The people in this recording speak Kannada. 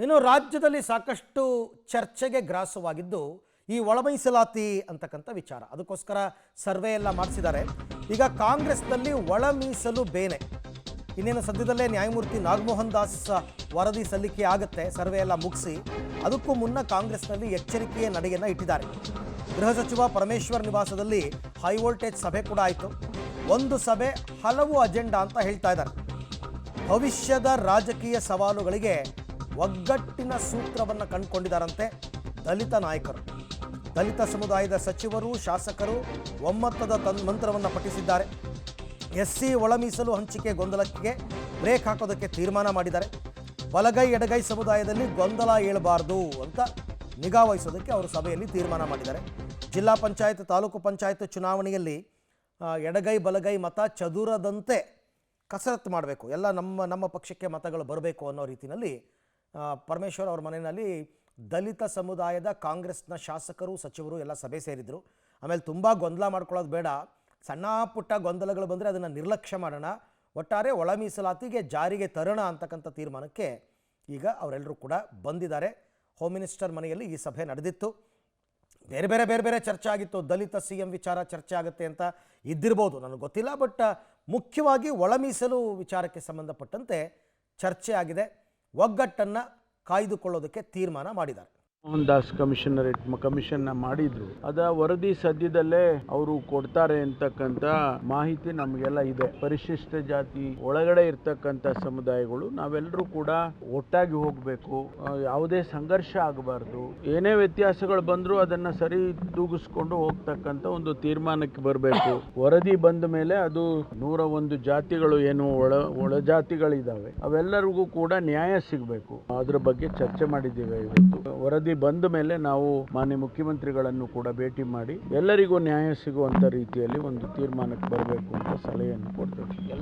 ಇನ್ನು ರಾಜ್ಯದಲ್ಲಿ ಸಾಕಷ್ಟು ಚರ್ಚೆಗೆ ಗ್ರಾಸವಾಗಿದ್ದು ಈ ಒಳ ಮೀಸಲಾತಿ ಅಂತಕ್ಕಂಥ ವಿಚಾರ. ಅದಕ್ಕೋಸ್ಕರ ಸರ್ವೆ ಎಲ್ಲ ಮಾಡಿಸಿದ್ದಾರೆ. ಈಗ ಕಾಂಗ್ರೆಸ್ನಲ್ಲಿ ಒಳ ಮೀಸಲು ಬೇನೆ. ಇನ್ನೇನು ಸದ್ಯದಲ್ಲೇ ನ್ಯಾಯಮೂರ್ತಿ ನಾಗಮೋಹನ್ ದಾಸ್ ವರದಿ ಸಲ್ಲಿಕೆ ಆಗುತ್ತೆ, ಸರ್ವೆ ಎಲ್ಲ ಮುಗಿಸಿ. ಅದಕ್ಕೂ ಮುನ್ನ ಕಾಂಗ್ರೆಸ್ನಲ್ಲಿ ಎಚ್ಚರಿಕೆಯ ನಡೆಯನ್ನು ಇಟ್ಟಿದ್ದಾರೆ. ಗೃಹ ಸಚಿವ ಪರಮೇಶ್ವರ್ ನಿವಾಸದಲ್ಲಿ ಹೈ ವೋಲ್ಟೇಜ್ ಸಭೆ ಕೂಡ ಆಯಿತು. ಒಂದು ಸಭೆ ಹಲವು ಅಜೆಂಡಾ ಅಂತ ಹೇಳ್ತಾ ಇದ್ದಾರೆ. ಭವಿಷ್ಯದ ರಾಜಕೀಯ ಸವಾಲುಗಳಿಗೆ ಒಗ್ಗಟ್ಟಿನ ಸೂತ್ರವನ್ನು ಕಂಡುಕೊಂಡಿದ್ದಾರಂತೆ ದಲಿತ ನಾಯಕರು. ದಲಿತ ಸಮುದಾಯದ ಸಚಿವರು, ಶಾಸಕರು ಒಮ್ಮತದ ಮಂತ್ರವನ್ನು ಪಠಿಸಿದ್ದಾರೆ. ಎಸ್ಸಿ ಒಳ ಮೀಸಲು ಹಂಚಿಕೆ ಗೊಂದಲಕ್ಕೆ ಬ್ರೇಕ್ ಹಾಕೋದಕ್ಕೆ ತೀರ್ಮಾನ ಮಾಡಿದ್ದಾರೆ. ಬಲಗೈ ಎಡಗೈ ಸಮುದಾಯದಲ್ಲಿ ಗೊಂದಲ ಏಳಬಾರ್ದು ಅಂತ ನಿಗಾ ವಹಿಸೋದಕ್ಕೆ ಅವರು ಸಭೆಯಲ್ಲಿ ತೀರ್ಮಾನ ಮಾಡಿದ್ದಾರೆ. ಜಿಲ್ಲಾ ಪಂಚಾಯತ್, ತಾಲೂಕು ಪಂಚಾಯತ್ ಚುನಾವಣೆಯಲ್ಲಿ ಎಡಗೈ ಬಲಗೈ ಮತ ಚದುರದಂತೆ ಕಸರತ್ತು ಮಾಡಬೇಕು, ಎಲ್ಲ ನಮ್ಮ ಪಕ್ಷಕ್ಕೆ ಮತಗಳು ಬರಬೇಕು ಅನ್ನೋ ರೀತಿಯಲ್ಲಿ ಪರಮೇಶ್ವರ್ ಅವ್ರ ಮನೆಯಲ್ಲಿ ದಲಿತ ಸಮುದಾಯದ ಕಾಂಗ್ರೆಸ್ನ ಶಾಸಕರು, ಸಚಿವರು ಎಲ್ಲ ಸಭೆ ಸೇರಿದರು. ಆಮೇಲೆ ತುಂಬ ಗೊಂದಲ ಮಾಡ್ಕೊಳ್ಳೋದು ಬೇಡ, ಸಣ್ಣ ಪುಟ್ಟ ಗೊಂದಲಗಳು ಬಂದರೆ ಅದನ್ನು ನಿರ್ಲಕ್ಷ್ಯ ಮಾಡೋಣ, ಒಟ್ಟಾರೆ ಒಳ ಮೀಸಲಾತಿಗೆ ಜಾರಿಗೆ ತರೋಣ ಅಂತಕ್ಕಂಥ ತೀರ್ಮಾನಕ್ಕೆ ಈಗ ಅವರೆಲ್ಲರೂ ಕೂಡ ಬಂದಿದ್ದಾರೆ. ಹೋಮ್ ಮಿನಿಸ್ಟರ್ ಮನೆಯಲ್ಲಿ ಈ ಸಭೆ ನಡೆದಿತ್ತು. ಬೇರೆ ಬೇರೆ ಚರ್ಚೆ ಆಗಿತ್ತು. ದಲಿತ CM ವಿಚಾರ ಚರ್ಚೆ ಆಗುತ್ತೆ ಅಂತ ಇದ್ದಿರ್ಬೋದು, ನನಗೆ ಗೊತ್ತಿಲ್ಲ. ಬಟ್ ಮುಖ್ಯವಾಗಿ ಒಳ ಮೀಸಲು ವಿಚಾರಕ್ಕೆ ಸಂಬಂಧಪಟ್ಟಂತೆ ಚರ್ಚೆ ಆಗಿದೆ. ಒಗ್ಗಟ್ಟನ್ನು ಕಾಯ್ದುಕೊಳ್ಳೋದಕ್ಕೆ ತೀರ್ಮಾನ ಮಾಡಿದ್ದಾರೆ. ಮೋಹನ್ ದಾಸ್ ಕಮಿಷನ್ನ ಮಾಡಿದ್ರು. ಅದ ವರದಿ ಸದ್ಯದಲ್ಲೇ ಅವರು ಕೊಡ್ತಾರೆ ಅಂತಕ್ಕಂಥ ಮಾಹಿತಿ ನಮಗೆಲ್ಲ ಇದೆ. ಪರಿಶಿಷ್ಟ ಜಾತಿ ಒಳಗಡೆ ಇರ್ತಕ್ಕಂಥ ಸಮುದಾಯಗಳು ನಾವೆಲ್ಲರೂ ಕೂಡ ಒಟ್ಟಾಗಿ ಹೋಗಬೇಕು, ಯಾವುದೇ ಸಂಘರ್ಷ ಆಗಬಾರ್ದು, ಏನೇ ವ್ಯತ್ಯಾಸಗಳು ಬಂದರೂ ಅದನ್ನ ಸರಿ ತೂಗಿಸ್ಕೊಂಡು ಹೋಗ್ತಕ್ಕಂಥ ಒಂದು ತೀರ್ಮಾನಕ್ಕೆ ಬರಬೇಕು. ವರದಿ ಬಂದ ಮೇಲೆ ಅದು 101 ಜಾತಿಗಳು ಏನು ಒಳ ಜಾತಿಗಳಿದ್ದಾವೆ, ಅವೆಲ್ಲರಿಗೂ ಕೂಡ ನ್ಯಾಯ ಸಿಗಬೇಕು. ಅದ್ರ ಬಗ್ಗೆ ಚರ್ಚೆ ಮಾಡಿದ್ದೇವೆ. ಇವತ್ತು ವರದಿ ಬಂದ ಮೇಲೆ ನಾವು ಮಾನ್ಯ ಮುಖ್ಯಮಂತ್ರಿಗಳನ್ನು ಕೂಡ ಭೇಟಿ ಮಾಡಿ ಎಲ್ಲರಿಗೂ ನ್ಯಾಯ ಸಿಗುವಂತ ರೀತಿಯಲ್ಲಿ ಒಂದು ತೀರ್ಮಾನಕ್ಕೆ ಬರಬೇಕು ಅಂತ ಸಲಹೆಯನ್ನು ಕೊಡ್ತೇವೆ.